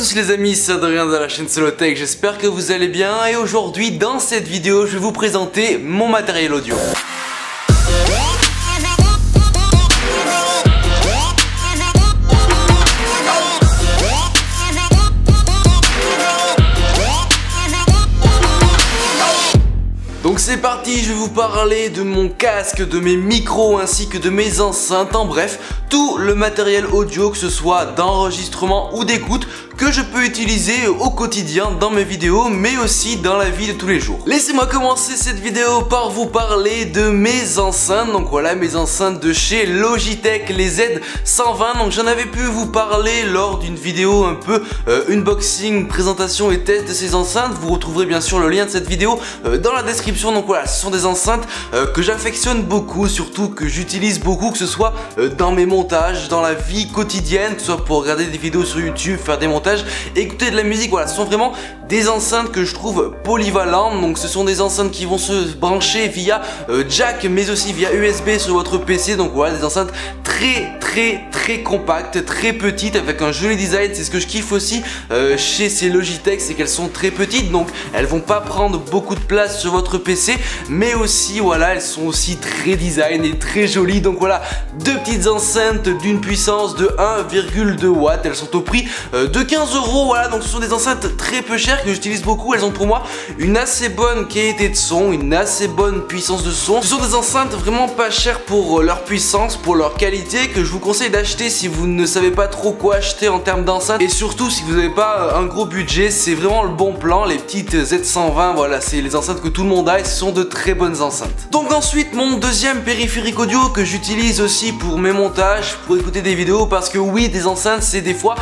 tous les amis, c'est Adrien de la chaîne Solotech, j'espère que vous allez bien et aujourd'hui dans cette vidéo je vais vous présenter mon matériel audio. Donc c'est parti, je vais vous parler de mon casque, de mes micros ainsi que de mes enceintes, en bref, tout le matériel audio que ce soit d'enregistrement ou d'écoute que je peux utiliser au quotidien dans mes vidéos mais aussi dans la vie de tous les jours. Laissez-moi commencer cette vidéo par vous parler de mes enceintes. Donc voilà, mes enceintes de chez Logitech, les Z120. Donc j'en avais pu vous parler lors d'une vidéo un peu unboxing, présentation et test de ces enceintes. Vous retrouverez bien sûr le lien de cette vidéo dans la description. Donc voilà, ce sont des enceintes que j'affectionne beaucoup, surtout que j'utilise beaucoup, que ce soit dans mes montages, dans la vie quotidienne, que ce soit pour regarder des vidéos sur YouTube, faire des montages, écouter de la musique. Voilà, ce sont vraiment des enceintes que je trouve polyvalentes. Donc ce sont des enceintes qui vont se brancher via jack mais aussi via USB sur votre PC. Donc voilà, des enceintes très compactes, très petites, avec un joli design. C'est ce que je kiffe aussi chez ces Logitech, c'est qu'elles sont très petites, donc elles vont pas prendre beaucoup de place sur votre PC, mais aussi voilà, elles sont aussi très design et très jolies. Donc voilà, deux petites enceintes d'une puissance de 1,2 watts, elles sont au prix de 15 €. Voilà, donc ce sont des enceintes très peu chères que j'utilise beaucoup. Elles ont pour moi une assez bonne qualité de son, une assez bonne puissance de son. Ce sont des enceintes vraiment pas chères pour leur puissance, pour leur qualité, que je vous conseille d'acheter si vous ne savez pas trop quoi acheter en termes d'enceintes, et surtout si vous n'avez pas un gros budget. C'est vraiment le bon plan, les petites Z120. Voilà, c'est les enceintes que tout le monde a et ce sont de très bonnes enceintes. Donc ensuite, mon deuxième périphérique audio que j'utilise aussi pour mes montages, pour écouter des vidéos, parce que oui, des enceintes c'est des fois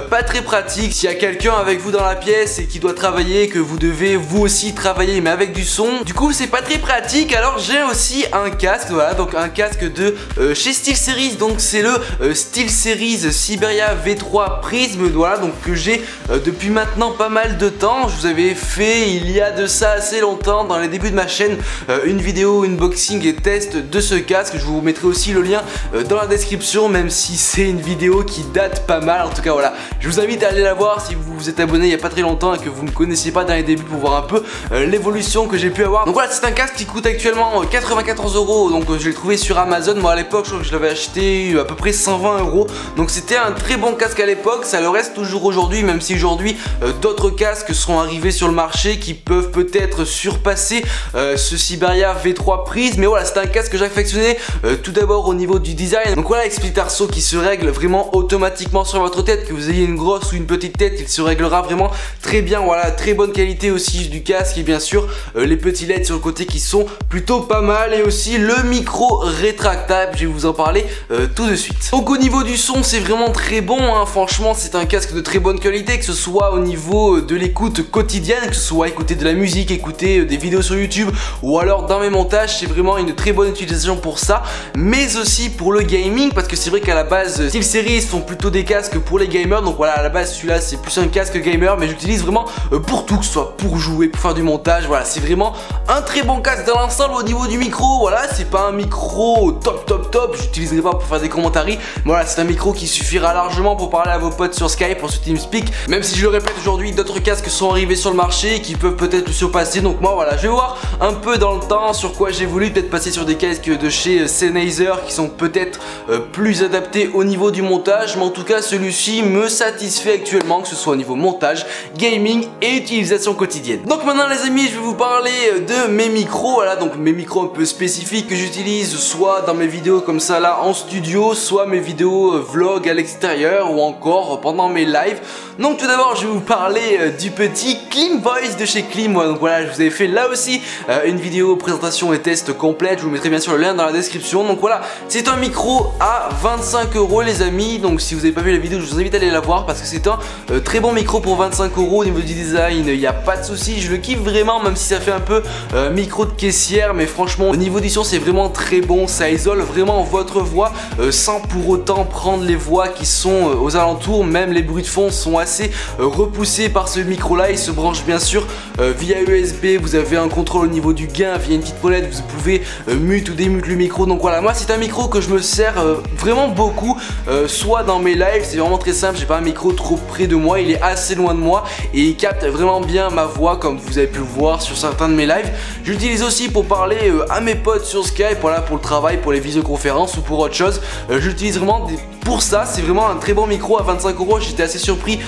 pas très pratique. S'il y a quelqu'un avec vous dans la pièce et qui doit travailler, que vous devez vous aussi travailler mais avec du son, du coup c'est pas très pratique. Alors j'ai aussi un casque, voilà, donc un casque de chez SteelSeries, donc c'est le SteelSeries Siberia V3 Prism, voilà, donc que j'ai depuis maintenant pas mal de temps. Je vous avais fait il y a de ça assez longtemps, dans les débuts de ma chaîne, une vidéo unboxing et test de ce casque. Je vous mettrai aussi le lien dans la description, même si c'est une vidéo qui date pas mal. En tout cas voilà, je vous invite à aller la voir si vous vous êtes abonné il y a pas très longtemps et que vous ne connaissiez pas dans les débuts, pour voir un peu l'évolution que j'ai pu avoir. Donc voilà, c'est un casque qui coûte actuellement 94 €, donc je l'ai trouvé sur Amazon. Moi à l'époque je crois que je l'avais acheté à peu près 120 €, donc c'était un très bon casque à l'époque. Ça le reste toujours aujourd'hui, même si aujourd'hui d'autres casques sont arrivés sur le marché qui peuvent peut-être surpasser ce Siberia V3 Prism. Mais voilà, c'est un casque que j'affectionnais tout d'abord au niveau du design. Donc voilà, avec split arceau qui se règle vraiment automatiquement sur votre tête, que vous ayez une grosse ou une petite tête, il se réglera vraiment très bien. Voilà, très bonne qualité aussi du casque, et bien sûr les petits LED sur le côté qui sont plutôt pas mal, et aussi le micro rétractable, je vais vous en parler tout de suite. Donc au niveau du son, c'est vraiment très bon, hein. Franchement c'est un casque de très bonne qualité, que ce soit au niveau de l'écoute quotidienne, que ce soit écouter de la musique, écouter des vidéos sur YouTube, ou alors dans mes montages. C'est vraiment une très bonne utilisation pour ça, mais aussi pour le gaming, parce que c'est vrai qu'à la base SteelSeries font plutôt des casques pour les gamers. Donc voilà, à la base celui-là c'est plus un casque gamer, mais j'utilise vraiment pour tout, que ce soit pour jouer, pour faire du montage. Voilà, c'est vraiment un très bon casque dans l'ensemble. Au niveau du micro, voilà, c'est pas un micro top, j'utiliserai pas pour faire des commentaires. Voilà, c'est un micro qui suffira largement pour parler à vos potes sur Skype, pour ce TeamSpeak, même si je le répète, aujourd'hui d'autres casques sont arrivés sur le marché qui peuvent peut-être le surpasser. Donc moi voilà, je vais voir un peu dans le temps sur quoi j'ai voulu peut-être passer, sur des casques de chez Sennheiser qui sont peut-être plus adaptés au niveau du montage, mais en tout cas celui-ci me satisfait actuellement, que ce soit au niveau montage, gaming et utilisation quotidienne. Donc maintenant les amis, je vais vous parler de mes micros. Voilà, donc mes micros un peu spécifiques que j'utilise soit dans mes vidéos comme ça là en studio, soit mes vidéos vlog à l'extérieur, ou encore pendant mes lives. Donc tout d'abord je vais vous parler du petit Klim Voice de chez Klim. Donc voilà, je vous avais fait là aussi une vidéo présentation et test complète, je vous mettrai bien sûr le lien dans la description. Donc voilà, c'est un micro à 25 € les amis, donc si vous n'avez pas vu la vidéo je vous invite à aller la voir, parce que c'est un très bon micro pour 25 €. Au niveau du design, il n'y a pas de souci, je le kiffe vraiment, même si ça fait un peu micro de caissière, mais franchement au niveau du son c'est vraiment très bon. Ça isole vraiment votre voix sans pour autant prendre les voix qui sont aux alentours. Même les bruits de fond sont assez repoussés par ce micro là. Il se branche bien sûr via USB, vous avez un contrôle au niveau du gain via une petite molette, vous pouvez mute ou démute le micro. Donc voilà, moi c'est un micro que je me sers vraiment beaucoup, soit dans mes lives, c'est vraiment très simple, j'ai pas un micro trop près de moi, il est assez loin de moi et il capte vraiment bien ma voix comme vous avez pu le voir sur certains de mes lives. J'utilise aussi pour parler à mes potes sur Skype, voilà, pour le travail, pour les visioconférences ou pour autre chose. J'utilise vraiment pour ça, c'est vraiment un très bon micro à 25 €. J'étais assez surpris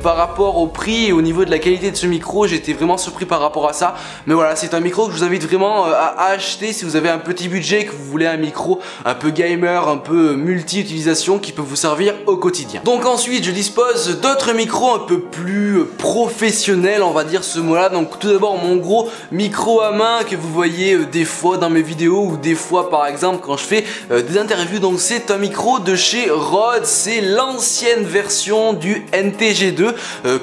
par rapport au prix et au niveau de la qualité de ce micro, j'étais vraiment surpris par rapport à ça. Mais voilà, c'est un micro que je vous invite vraiment à acheter si vous avez un petit budget, que vous voulez un micro un peu gamer, un peu multi-utilisation qui peut vous servir au quotidien. Donc ensuite, je dispose d'autres micros un peu plus professionnels, on va dire ce mot-là. Donc tout d'abord, mon gros micro à main que vous voyez des fois dans mes vidéos ou des fois par exemple quand je fais des interviews. Donc c'est un micro de chez Rode, c'est l'ancienne version du NTG2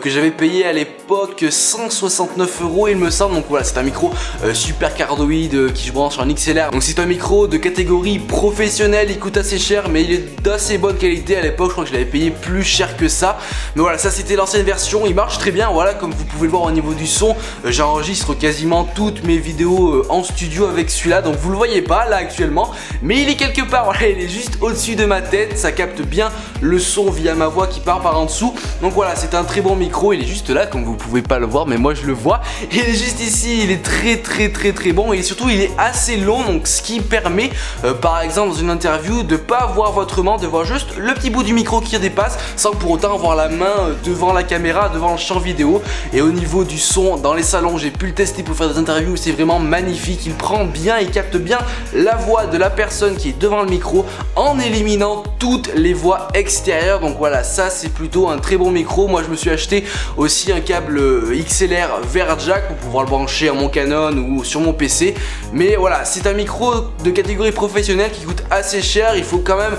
que j'avais payé à l'époque 169 € il me semble. Donc voilà, c'est un micro super cardioïde qui je branche en XLR. Donc c'est un micro de catégorie professionnelle, il coûte assez cher mais il est d'assez bonne qualité. À l'époque je crois que je l'avais payé plus cher que ça. Mais voilà, ça c'était l'ancienne version, il marche très bien. Voilà, comme vous pouvez le voir au niveau du son, j'enregistre quasiment toutes mes vidéos en studio avec celui-là. Donc vous le voyez pas là actuellement, mais il est quelque part, voilà, il est juste au-dessus de ma tête. Ça capte bien le son via ma voix qui part par en dessous. Donc voilà, c'est un très bon micro, il est juste là comme vous pouvez pas le voir mais moi je le vois. Il est juste ici, il est très bon et surtout il est assez long, donc ce qui permet par exemple dans une interview de pas voir votre main, de voir juste le petit bout du micro qui dépasse sans pour autant avoir la main devant la caméra, devant le champ vidéo. Et au niveau du son dans les salons, j'ai pu le tester pour faire des interviews, c'est vraiment magnifique, il prend bien, il capte bien la voix de la personne qui est devant le micro en éliminant toutes les voix extérieures. Donc voilà, ça c'est plutôt un très bon micro. Moi je me suis acheté aussi un câble XLR vers jack pour pouvoir le brancher à mon Canon ou sur mon PC. Mais voilà, c'est un micro de catégorie professionnelle qui coûte assez cher. Il faut quand même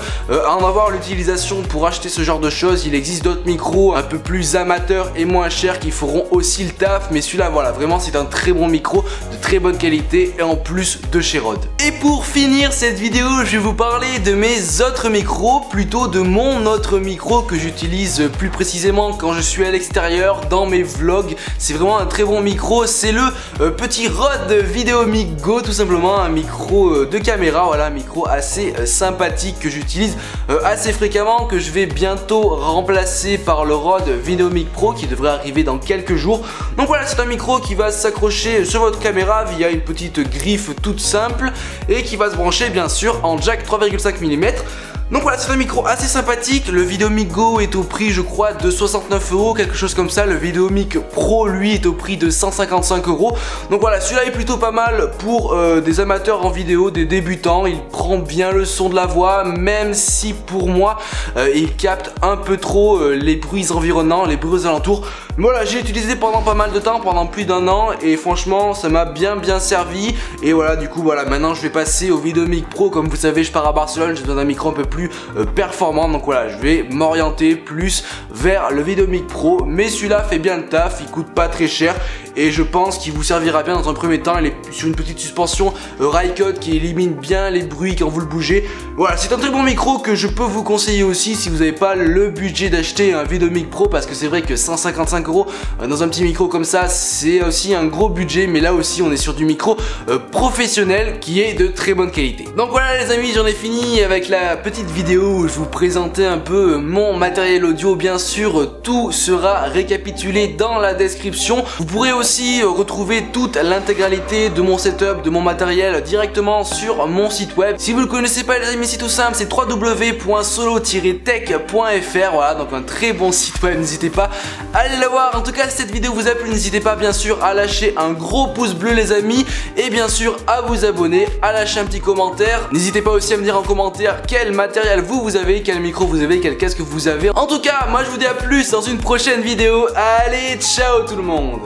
en avoir l'utilisation pour acheter ce genre de choses. Il existe d'autres micros un peu plus amateurs et moins chers qui feront aussi le taf, mais celui-là voilà, vraiment c'est un très bon micro de très bonne qualité et en plus de chez Rode. Et pour finir cette vidéo, je vais vous parler de mes autres micros, plutôt de mon autre micro que j'utilise plus précisément quand je suis à l'extérieur dans mes vlogs. C'est vraiment un très bon micro, c'est le petit Rode VideoMic Go, tout simplement un micro de caméra, voilà, un micro assez sympathique que j'utilise assez fréquemment, que je vais bientôt remplacer par le Rode VideoMic Pro qui devrait arriver dans quelques jours. Donc voilà, c'est un micro qui va s'accrocher sur votre caméra via une petite griffe toute simple et qui va se brancher bien sûr en jack 3,5 mm. Donc voilà, c'est un micro assez sympathique. Le VideoMic Go est au prix je crois de 69 €, quelque chose comme ça. Le VideoMic Pro lui est au prix de 155 €. Donc voilà, celui-là est plutôt pas mal pour des amateurs en vidéo, des débutants. Il prend bien le son de la voix, même si pour moi il capte un peu trop les bruits environnants, les bruits aux alentours. Mais voilà, j'ai utilisé pendant pas mal de temps, pendant plus d'1 an, et franchement ça m'a bien servi. Et voilà, du coup voilà, maintenant je vais passer au VideoMic Pro. Comme vous savez, je pars à Barcelone, j'ai besoin d'un micro un peu plus performant, donc voilà, je vais m'orienter plus vers le VideoMic Pro. Mais celui-là fait bien le taf, il coûte pas très cher et je pense qu'il vous servira bien dans un premier temps. Il est sur une petite suspension Rycote qui élimine bien les bruits quand vous le bougez. Voilà, c'est un très bon micro que je peux vous conseiller aussi si vous n'avez pas le budget d'acheter un VideoMic Pro, parce que c'est vrai que 155 € dans un petit micro comme ça, c'est aussi un gros budget. Mais là aussi on est sur du micro professionnel qui est de très bonne qualité. Donc voilà les amis, j'en ai fini avec la petite vidéo où je vous présentais un peu mon matériel audio. Bien sûr, tout sera récapitulé dans la description. Vous pourrez aussi retrouver toute l'intégralité de mon setup, de mon matériel directement sur mon site web. Si vous ne le connaissez pas les amis, c'est tout simple, c'est www.solo-tech.fr. Voilà, donc un très bon site web, n'hésitez pas à aller le voir. En tout cas, si cette vidéo vous a plu, n'hésitez pas bien sûr à lâcher un gros pouce bleu les amis, et bien sûr à vous abonner, à lâcher un petit commentaire. N'hésitez pas aussi à me dire en commentaire quel matériel vous avez, quel micro vous avez, quel casque vous avez. En tout cas, moi je vous dis à plus dans une prochaine vidéo. Allez, ciao tout le monde.